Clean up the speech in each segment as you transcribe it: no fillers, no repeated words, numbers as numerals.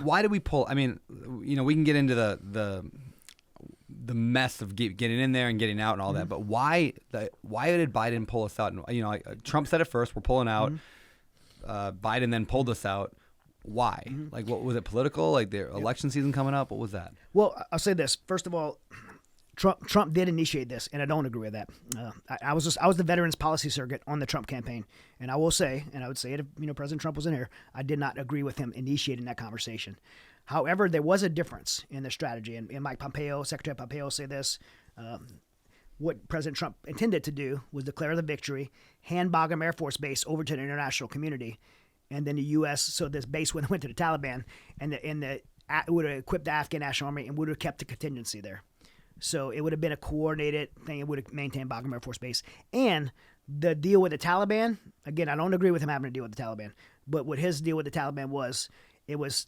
Why did we pull? I mean, we can get into the mess of getting in there and getting out and all that, but why did Biden pull us out? And, Trump said it first, we're pulling out. Biden then pulled us out. Why? Like, what was it? Political? Like, the election season coming up? What was that? Well, I'll say this. First of all, Trump did initiate this, and I don't agree with that. I was the veterans policy surrogate on the Trump campaign, and I will say, and I would say it if President Trump was in here, I did not agree with him initiating that conversation. However, there was a difference in the strategy, and Mike Pompeo, Secretary Pompeo, say this. What President Trump intended to do was declare the victory, hand Bagram Air Force Base over to the international community, and then the U.S. So this base went to the Taliban, and it would have equipped the Afghan National Army and would have kept the contingency there. So it would have been a coordinated thing. It would have maintained Bagram Air Force Base. And the deal with the Taliban, again, I don't agree with him having a deal with the Taliban, but what his deal with the Taliban was, it was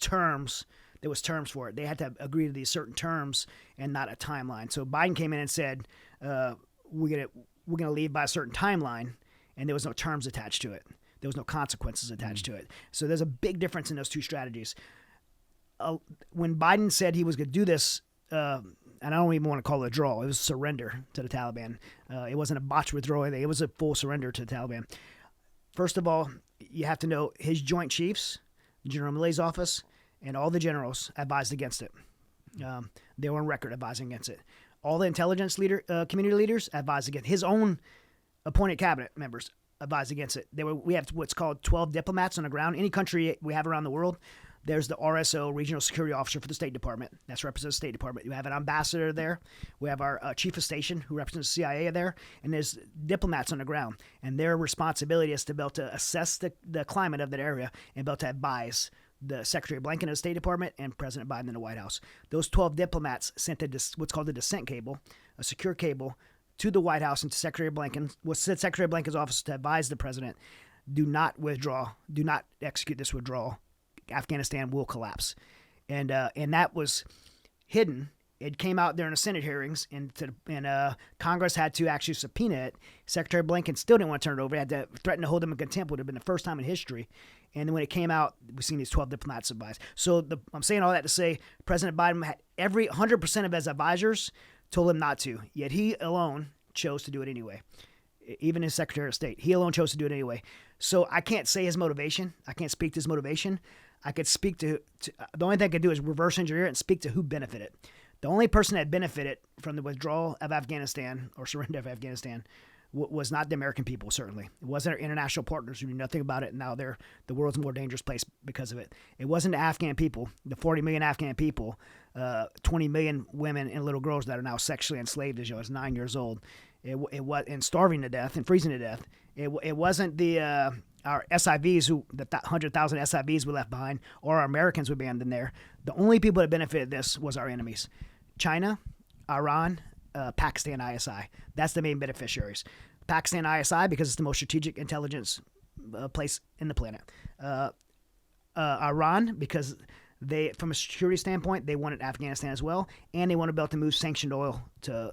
terms. There was terms for it. They had to agree to these certain terms and not a timeline. So Biden came in and said, we're gonna leave by a certain timeline, and there was no terms attached to it. There was no consequences attached to it. So there's a big difference in those two strategies. When Biden said he was going to do this, and I don't even want to call it a withdrawal, it was surrender to the Taliban. It wasn't a botched withdrawal. It was a full surrender to the Taliban. First of all, you have to know his Joint Chiefs, General Millay's office, and all the generals advised against it. They were on record advising against it. All the intelligence community leaders advised against it. His own appointed cabinet members advised against it. We have what's called 12 diplomats on the ground. Any country we have around the world, there's the RSO, Regional Security Officer for the State Department. That's represents the State Department. You have an ambassador there. We have our chief of station who represents the CIA there. And there's diplomats on the ground. And their responsibility is to be able to assess the climate of that area and be able to advise the Secretary Blinken of the State Department and President Biden in the White House. Those 12 diplomats sent what's called a dissent cable, a secure cable, to the White House and to Secretary Blinken, Secretary Blinken's office to advise the president, do not withdraw, do not execute this withdrawal. Afghanistan will collapse. And that was hidden. It came out during the Senate hearings, and Congress had to actually subpoena it. Secretary Blinken still didn't want to turn it over. He had to threaten to hold them in contempt. Would have been the first time in history. And then when it came out, we've seen these 12 diplomats advise. So I'm saying all that to say President Biden had 100% of his advisors told him not to, yet he alone chose to do it anyway. Even his Secretary of State, he alone chose to do it anyway. So I can't say his motivation. I can't speak to his motivation. I could speak to the only thing I could do is reverse engineer it and speak to who benefited. The only person that benefited from the withdrawal of Afghanistan or surrender of Afghanistan was not the American people, certainly. It wasn't our international partners who knew nothing about it, and now they're the world's more dangerous place because of it. It wasn't the Afghan people, the 40 million Afghan people, 20 million women and little girls that are now sexually enslaved as young as 9 years old. It was and starving to death and freezing to death. It wasn't our SIVs the 100,000 SIVs we left behind, or our Americans we abandoned there. The only people that benefited this was our enemies, China, Iran, Pakistan, ISI. That's the main beneficiaries. Pakistan, ISI because it's the most strategic intelligence place in the planet. Iran because they, from a security standpoint, they wanted Afghanistan as well, and they want to be able to move sanctioned oil to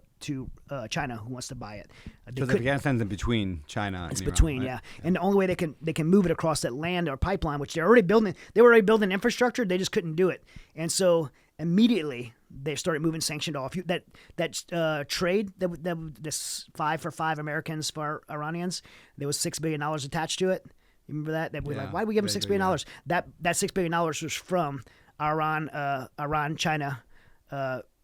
China, who wants to buy it. Because Afghanistan's in between China and It's Iran, between, right? yeah. And the only way they can move it across that land or pipeline, which they were already building infrastructure, they just couldn't do it. And so immediately they started moving sanctioned oil. That trade, this 5 for 5 Americans for Iranians, there was $6 billion attached to it. You remember that? That we like, why did we give them $6 billion? That $6 billion was from Iran, China,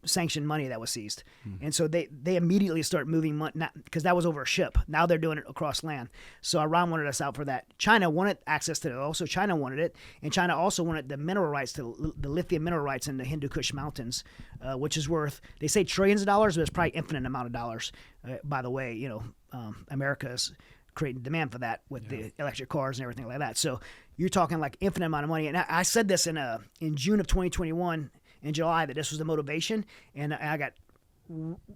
sanctioned money that was seized. And so they immediately start moving money, because that was over a ship. Now they're doing it across land. So Iran wanted us out for that. China wanted access to it also. China wanted it. And China also wanted the mineral rights, the lithium mineral rights in the Hindu Kush Mountains, which is worth, they say trillions of dollars, but it's probably infinite amount of dollars. By the way, America's creating demand for that with the electric cars and everything like that. So you're talking like infinite amount of money. And I said this in June of 2021, in July, that this was the motivation, and I got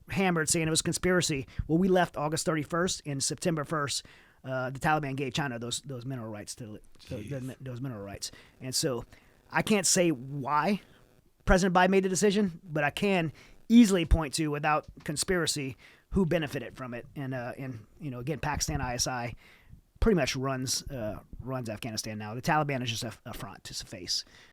hammered saying it was conspiracy. Well, we left August 31st, and September 1st, the Taliban gave China those mineral rights those mineral rights. And so I can't say why President Biden made the decision, but I can easily point to, without conspiracy, who benefited from it. And again, Pakistan, ISI, pretty much runs Afghanistan now. The Taliban is just a front, just a face.